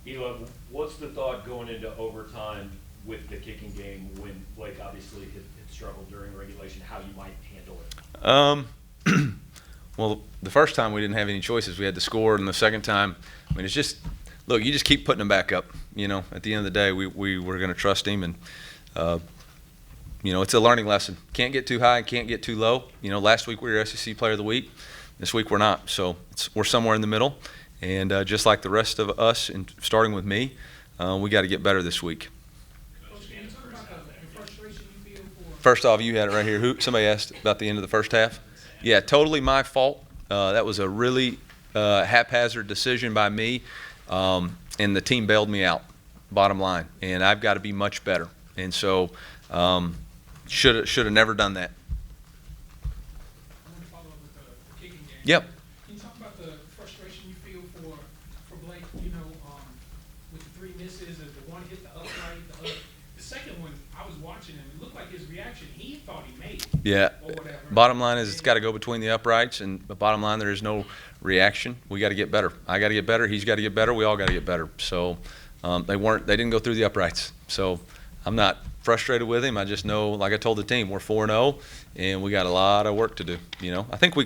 Eli, what's the thought going into overtime with the kicking game when, like, obviously it struggled during regulation, how you might handle it? Well, the first time we didn't have any choices. We had to score, and the second time, I mean, it's just, look, you just keep putting him back up. You know, at the end of the day, we were going to trust him, and you know, it's a learning lesson. Can't get too high, can't get too low. You know, last week we were SEC Player of the Week. This week we're not. So we're somewhere in the middle. And just like the rest of us, and starting with me, we got to get better this week. Coach, can you talk about the frustration you feel for? First off, you had it right here. Somebody asked about the end of the first half. Yeah, totally my fault. That was a really haphazard decision by me, and the team bailed me out, bottom line. And I've got to be much better. And so should have never done that. I want to follow up with the kicking game. Yep. Can you talk about the frustration you feel for Blake? You know, with the three misses, and the one hit the upright, the second one, I was watching him. It looked like his reaction. He thought he made it. Yeah. Or whatever. Bottom line is it's got to go between the uprights, and the bottom line there is no reaction. We got to get better. I got to get better. He's got to get better. We all got to get better. So they didn't go through the uprights. So I'm not frustrated with him. I just know, like I told the team, we're 4-0, and we got a lot of work to do. You know, I think we,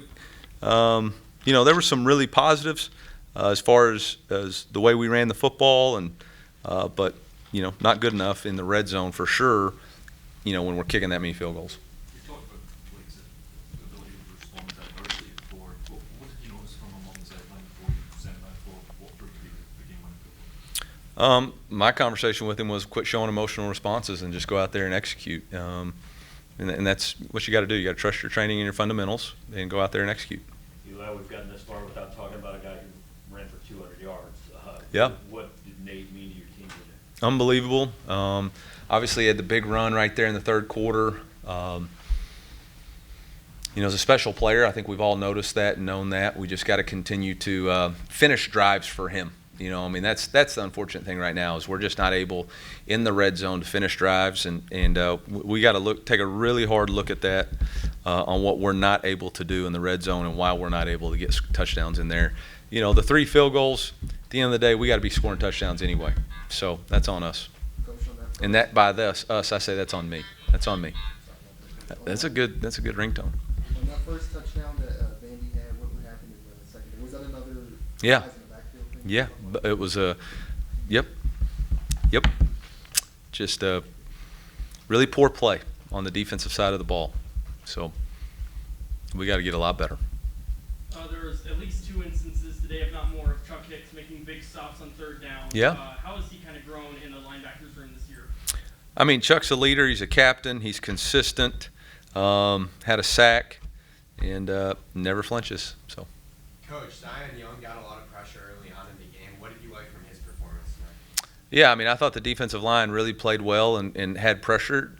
you know, there were some really positives as far as the way we ran the football, and but you know, not good enough in the red zone for sure. You know, when we're kicking that many field goals. You talked about, like you said, the ability to respond to adversity before. What did you notice from him on the sideline before you sent him out for what proved to be the game-winning field goal? My conversation with him was quit showing emotional responses and just go out there and execute. And that's what you got to do. You got to trust your training and your fundamentals and go out there and execute. Eli, we've gotten this far without talking about a guy who ran for 200 yards. Yeah. What did Nate mean to your team today? Unbelievable. Obviously, he had the big run right there in the third quarter. You know, as a special player, I think we've all noticed that and known that. We just got to continue to finish drives for him. You know, I mean, that's the unfortunate thing right now is we're just not able in the red zone to finish drives, and we got to take a really hard look at that on what we're not able to do in the red zone and why we're not able to get touchdowns in there. You know, the 3 field goals, at the end of the day, we got to be scoring touchdowns anyway. So that's on us. And that by us, I say that's on me. That's on me. That's a good ringtone. On that first touchdown that Vandy had, what happened in the second? Was that another Yeah. guys in the backfield thing? Yeah, it was yep. Just a really poor play on the defensive side of the ball. So we got to get a lot better. There was at least 2 instances today, if not more, of Chuck Hicks making big stops on third down. Yeah. How has he kind of grown in the linebackers room this year? I mean, Chuck's a leader. He's a captain. He's consistent. Had a sack, and never flinches. So. Coach, Zion Young got a lot of pressure early on in the game. What did you like from his performance tonight? Yeah, I mean, I thought the defensive line really played well and had pressure.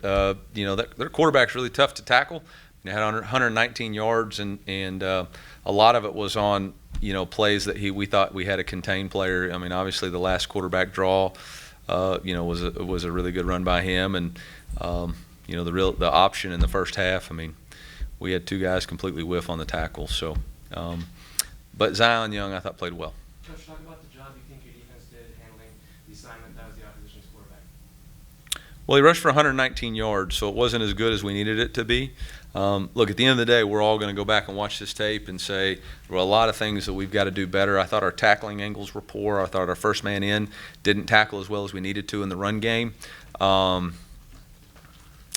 You know, their quarterback's really tough to tackle. They had 119 yards, and a lot of it was on, you know, plays that we thought we had a contained player. I mean, obviously the last quarterback draw, you know, was a really good run by him, and you know, the option in the first half. I mean, we had 2 guys completely whiff on the tackle. So, but Zion Young, I thought played well. Coach, talk about the job you think your defense did handling the assignment that was the opposition's quarterback. Well, he rushed for 119 yards, so it wasn't as good as we needed it to be. Look, at the end of the day, we're all going to go back and watch this tape and say there were a lot of things that we've got to do better. I thought our tackling angles were poor. I thought our first man in didn't tackle as well as we needed to in the run game.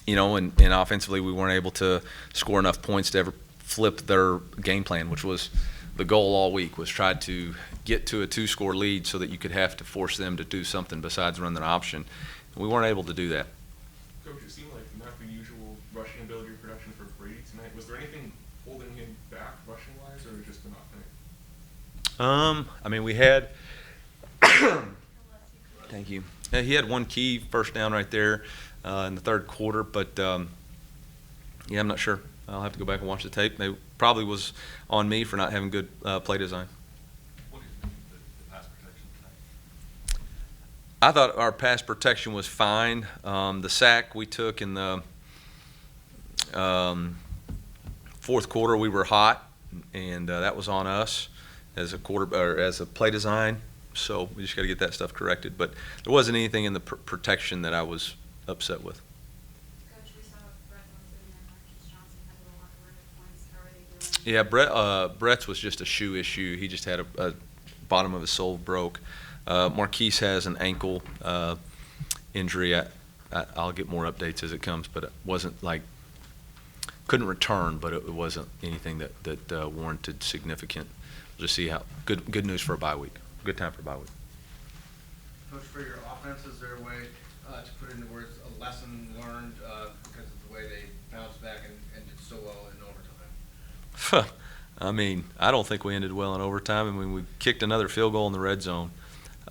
You know, and offensively we weren't able to score enough points to ever flip their game plan, which was the goal all week, was try to get to a 2-score lead so that you could have to force them to do something besides run an option. We weren't able to do that. Coach, it seemed like not the usual rushing ability or production for Brady tonight. Was there anything holding him back rushing-wise, or just enough night? I mean, we had thank you. Yeah, he had 1 key first down right there in the third quarter, but yeah, I'm not sure. I'll have to go back and watch the tape. They probably was on me for not having good play design. What did you think of the pass protection tonight? I thought our pass protection was fine. The sack we took in the fourth quarter, we were hot, and that was on us as a play design. So we just got to get that stuff corrected. But there wasn't anything in the protection that I was upset with. Coach, we saw Brett Johnson and Marquise Johnson had a little locker room at points. How are they doing? Yeah, Brett's was just a shoe issue. He just had a bottom of his sole broke. Marquise has an ankle injury. I'll get more updates as it comes, but it wasn't like couldn't return, but it wasn't anything that warranted significant. We'll just see how good news for a bye week. Good time for a bye week. Coach, for your offense, is there a way to put into words a lesson learned because of the way they bounced back and did so well in overtime? I mean, I don't think we ended well in overtime. I mean, we kicked another field goal in the red zone.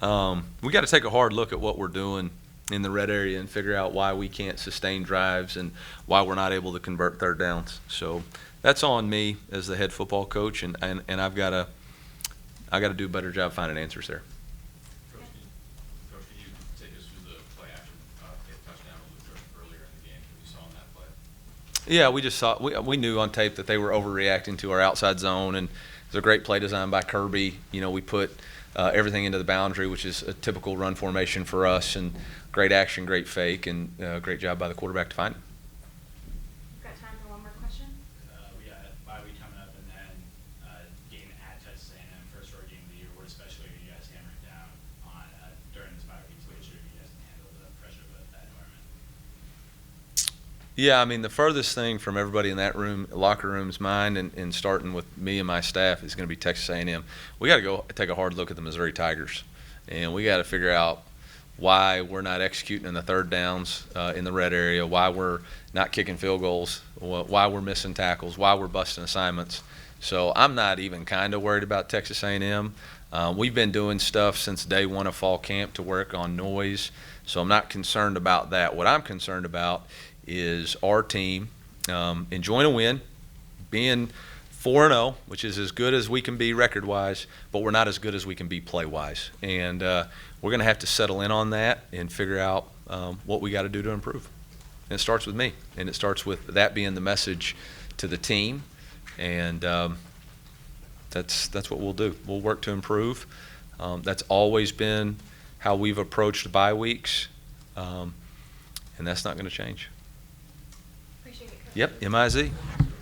We got to take a hard look at what we're doing in the red area and figure out why we can't sustain drives and why we're not able to convert third downs. So that's on me as the head football coach, and I've got to do a better job finding answers there. Coach, can you take us through the play action touchdown earlier in the game that we saw in that play? Yeah, we just saw we knew on tape that they were overreacting to our outside zone, and it was a great play design by Kirby. You know, we put everything into the boundary, which is a typical run formation for us, and great action, great fake, and great job by the quarterback to find it. We've got time for one more question. We got a bye week coming up, and then game at Texas A&M, first road game of the year. What especially are you guys hammering down on during this bye week to make sure you guys can handle the pressure of that environment? Yeah, I mean, the furthest thing from everybody in that room, locker room's mind, and starting with me and my staff, is going to be Texas A&M. We got to go take a hard look at the Missouri Tigers, and we got to figure out why we're not executing in the third downs in the red area, why we're not kicking field goals, why we're missing tackles, why we're busting assignments. So I'm not even kind of worried about Texas A&M. We've been doing stuff since day one of fall camp to work on noise, so I'm not concerned about that. What I'm concerned about is our team enjoying a win, being 4-0, which is as good as we can be record-wise, but we're not as good as we can be play-wise. And we're going to have to settle in on that and figure out what we got to do to improve. And it starts with me, and it starts with that being the message to the team. And that's what we'll do. We'll work to improve. That's always been how we've approached bye weeks, and that's not going to change. Appreciate it, Coach. Yep, MIZ.